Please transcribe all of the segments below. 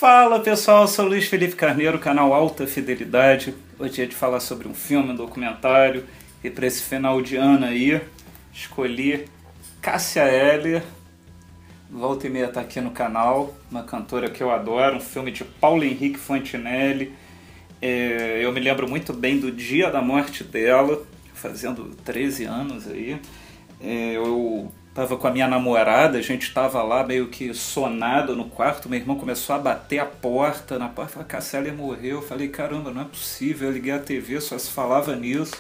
Fala pessoal, sou Luiz Felipe Carneiro, canal Alta Fidelidade. Hoje é de falar sobre um filme, um documentário. E para esse final de ano aí, escolhi Cássia Eller. Volta e meia tá aqui no canal, uma cantora que eu adoro, um filme de Paulo Henrique Fantinelli. Eu me lembro muito bem do dia da morte dela, fazendo 13 anos aí. Eu tava com a minha namorada, a gente tava lá meio que sonado no quarto, meu irmão começou a bater a porta, na porta, falou, Cássia Eller morreu. Eu falei, caramba, não é possível, eu liguei a TV, só se falava nisso.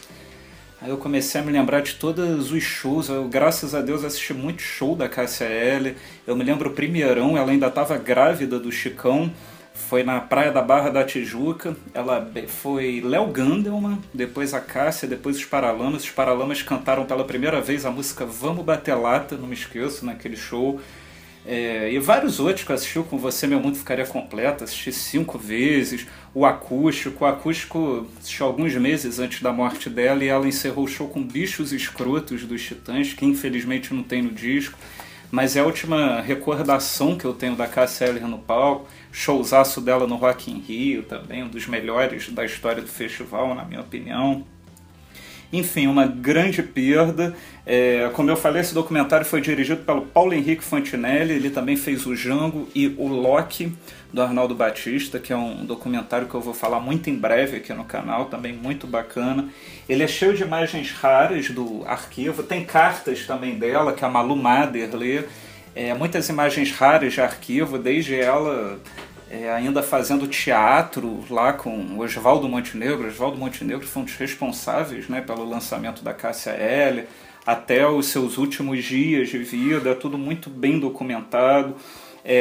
Aí eu comecei a me lembrar de todos os shows, eu, graças a Deus, assisti muito show da Cássia Eller. Eu me lembro o primeirão, ela ainda estava grávida do Chicão, foi na Praia da Barra da Tijuca. Ela foi Léo Gandelman, depois a Cássia, depois os Paralamas. Os Paralamas cantaram pela primeira vez a música Vamos Bater Lata, não me esqueço, naquele show. E vários outros que eu assisti, Com Você Meu Mundo Ficaria Completo, assisti 5 vezes. O acústico assisti alguns meses antes da morte dela, e ela encerrou o show com Bichos Escrotos dos Titãs, que infelizmente não tem no disco, mas é a última recordação que eu tenho da Cássia Eller no palco. Showzaço dela no Rock in Rio também, um dos melhores da história do festival, na minha opinião. Enfim, uma grande perda. Como eu falei, esse documentário foi dirigido pelo Paulo Henrique Fantinelli. Ele também fez o Django e o Loki, do Arnaldo Batista, que é um documentário que eu vou falar muito em breve aqui no canal, também muito bacana. Ele é cheio de imagens raras do arquivo, tem cartas também dela, que a Malu Mader lê. Muitas imagens raras de arquivo, desde ela ainda fazendo teatro lá com o Oswaldo Montenegro. Oswaldo Montenegro foi um dos responsáveis, né, pelo lançamento da Cássia Eller, até os seus últimos dias de vida, tudo muito bem documentado.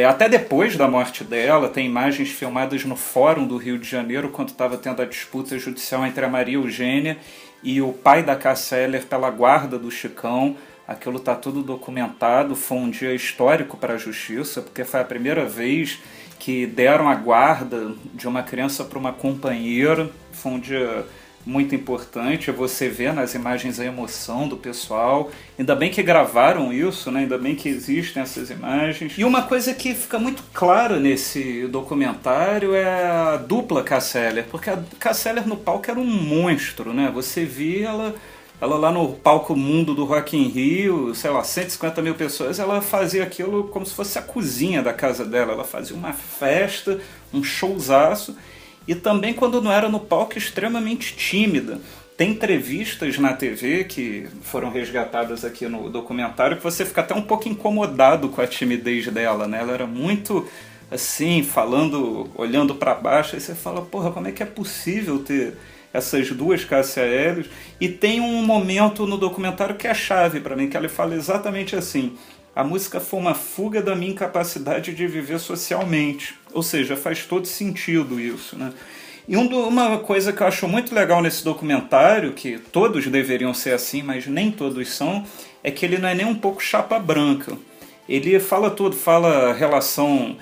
Até depois da morte dela, tem imagens filmadas no Fórum do Rio de Janeiro, quando estava tendo a disputa judicial entre a Maria Eugênia e o pai da Cássia Eller pela guarda do Chicão. Aquilo está tudo documentado, foi um dia histórico para a justiça, porque foi a primeira vez que deram a guarda de uma criança para uma companheira. Foi um dia muito importante, você vê nas imagens a emoção do pessoal. Ainda bem que gravaram isso, né? Ainda bem que existem essas imagens. E uma coisa que fica muito clara nesse documentário é a dupla Cássia Eller, porque a Cássia Eller no palco era um monstro, né? Você via ela lá no palco mundo do Rock in Rio, sei lá, 150 mil pessoas, ela fazia aquilo como se fosse a cozinha da casa dela. Ela fazia uma festa, um showzaço, e também quando não era no palco, extremamente tímida. Tem entrevistas na TV que foram resgatadas aqui no documentário que você fica até um pouco incomodado com a timidez dela, né? Ela era muito assim, falando, olhando para baixo, aí você fala, porra, como é que é possível ter essas duas Cássia Eller? E tem um momento no documentário que é a chave para mim, que ela fala exatamente assim: a música foi uma fuga da minha incapacidade de viver socialmente. Ou seja, faz todo sentido isso, né? E uma coisa que eu acho muito legal nesse documentário, que todos deveriam ser assim, mas nem todos são, é que ele não é nem um pouco chapa branca. Ele fala tudo, fala relação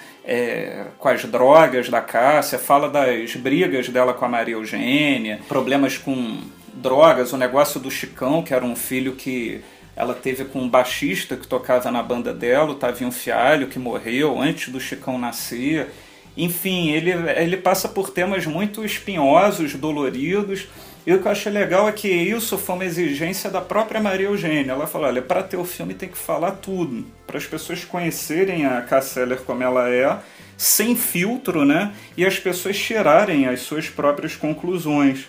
com as drogas da Cássia, fala das brigas dela com a Maria Eugênia, problemas com drogas, o negócio do Chicão, que era um filho que ela teve com um baixista que tocava na banda dela, o Tavinho Fialho, que morreu antes do Chicão nascer. Enfim, ele passa por temas muito espinhosos, doloridos. E o que eu achei legal é que isso foi uma exigência da própria Maria Eugênia. Ela falou, olha, para ter o filme tem que falar tudo, para as pessoas conhecerem a Cássia Eller como ela é, sem filtro, né? E as pessoas tirarem as suas próprias conclusões.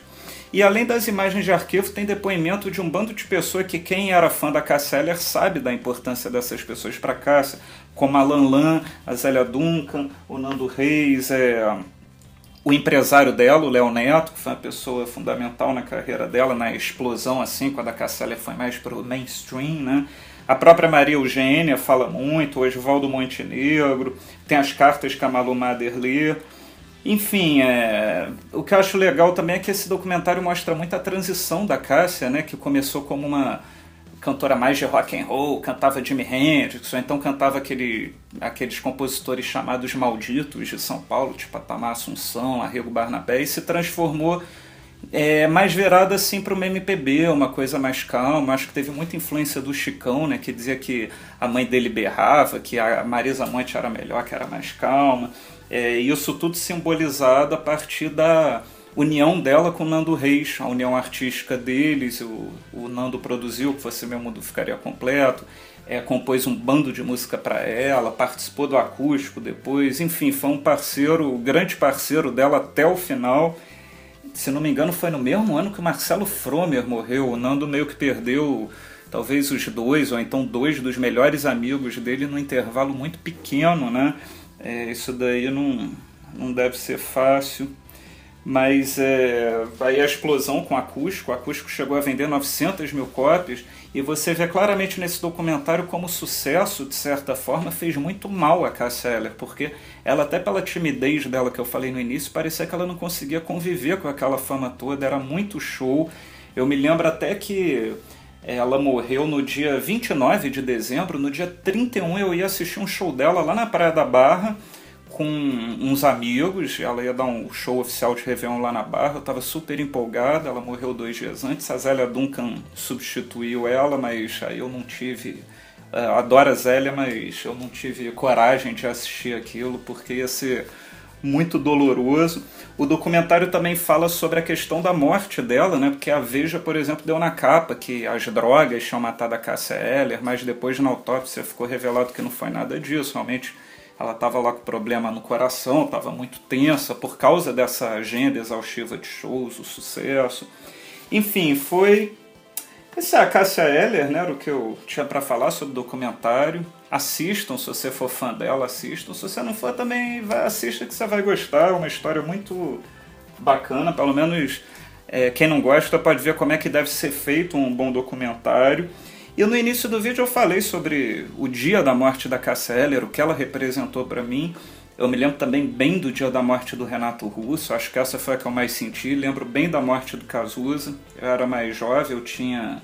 E além das imagens de arquivo, tem depoimento de um bando de pessoas que quem era fã da Cássia Eller sabe da importância dessas pessoas para a Cássia, como a Lan, a Zélia Duncan, o Nando Reis, o empresário dela, o Léo Neto, que foi uma pessoa fundamental na carreira dela, na explosão, assim, quando a Cássia Eller foi mais para o mainstream, né? A própria Maria Eugênia fala muito, o Oswaldo Montenegro, tem as cartas que a Malu Mader lê. Enfim, o que eu acho legal também é que esse documentário mostra muito a transição da Cássia, né, que começou como uma cantora mais de rock and roll, cantava Jimi Hendrix, ou então cantava aqueles compositores chamados malditos de São Paulo, tipo Atamar Assunção, Arrego Barnabé, e se transformou mais virada assim para uma MPB, uma coisa mais calma. Acho que teve muita influência do Chicão, né, que dizia que a mãe dele berrava, que a Marisa Monte era melhor, que era mais calma. Isso tudo simbolizado a partir da união dela com o Nando Reis, a união artística deles. O Nando produziu que Você Meu Mundo Ficaria Completo, compôs um bando de música para ela, participou do acústico depois, enfim, foi um parceiro, um grande parceiro dela até o final. Se não me engano, foi no mesmo ano que o Marcelo Fromer morreu. O Nando meio que perdeu talvez os dois, ou então dois dos melhores amigos dele num intervalo muito pequeno, né? Isso daí não deve ser fácil. Mas aí a explosão com o acústico chegou a vender 900 mil cópias, e você vê claramente nesse documentário como o sucesso, de certa forma, fez muito mal a Cássia Eller, porque ela, até pela timidez dela que eu falei no início, parecia que ela não conseguia conviver com aquela fama toda, era muito show. Eu me lembro até que ela morreu no dia 29 de dezembro, no dia 31 eu ia assistir um show dela lá na Praia da Barra, com uns amigos. Ela ia dar um show oficial de Réveillon lá na Barra, eu estava super empolgado. Ela morreu 2 dias antes, a Zélia Duncan substituiu ela, mas aí eu não tive... adoro a Zélia, mas eu não tive coragem de assistir aquilo, porque ia ser muito doloroso. O documentário também fala sobre a questão da morte dela, né? Porque a Veja, por exemplo, deu na capa que as drogas tinham matado a Cássia Eller, mas depois na autópsia ficou revelado que não foi nada disso. Realmente ela estava lá com problema no coração, estava muito tensa por causa dessa agenda exaustiva de shows, o sucesso. Enfim, foi... Essa é a Cássia Eller, né? Era o que eu tinha para falar sobre o documentário. Assistam, se você for fã dela, assistam. Se você não for, também assista, que você vai gostar. É uma história muito bacana, pelo menos quem não gosta pode ver como é que deve ser feito um bom documentário. E no início do vídeo eu falei sobre o dia da morte da Cássia Eller, o que ela representou para mim. Eu me lembro também bem do dia da morte do Renato Russo, acho que essa foi a que eu mais senti. Lembro bem da morte do Cazuza, eu era mais jovem, eu tinha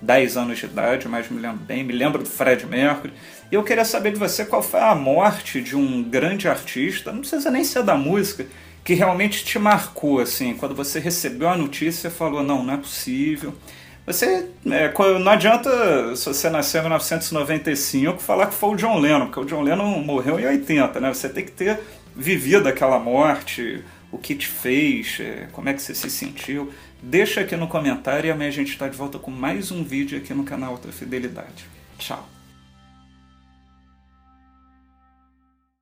10 anos de idade, mas me lembro bem. Me lembro do Fred Mercury. E eu queria saber de você qual foi a morte de um grande artista, não precisa nem ser da música, que realmente te marcou, assim, quando você recebeu a notícia e falou, não é possível. Você, não adianta, se você nasceu em 1995, falar que foi o John Lennon, porque o John Lennon morreu em 80, né? Você tem que ter vivido aquela morte, o que te fez, como é que você se sentiu. Deixa aqui no comentário e amanhã a gente está de volta com mais um vídeo aqui no canal Alta Fidelidade. Tchau!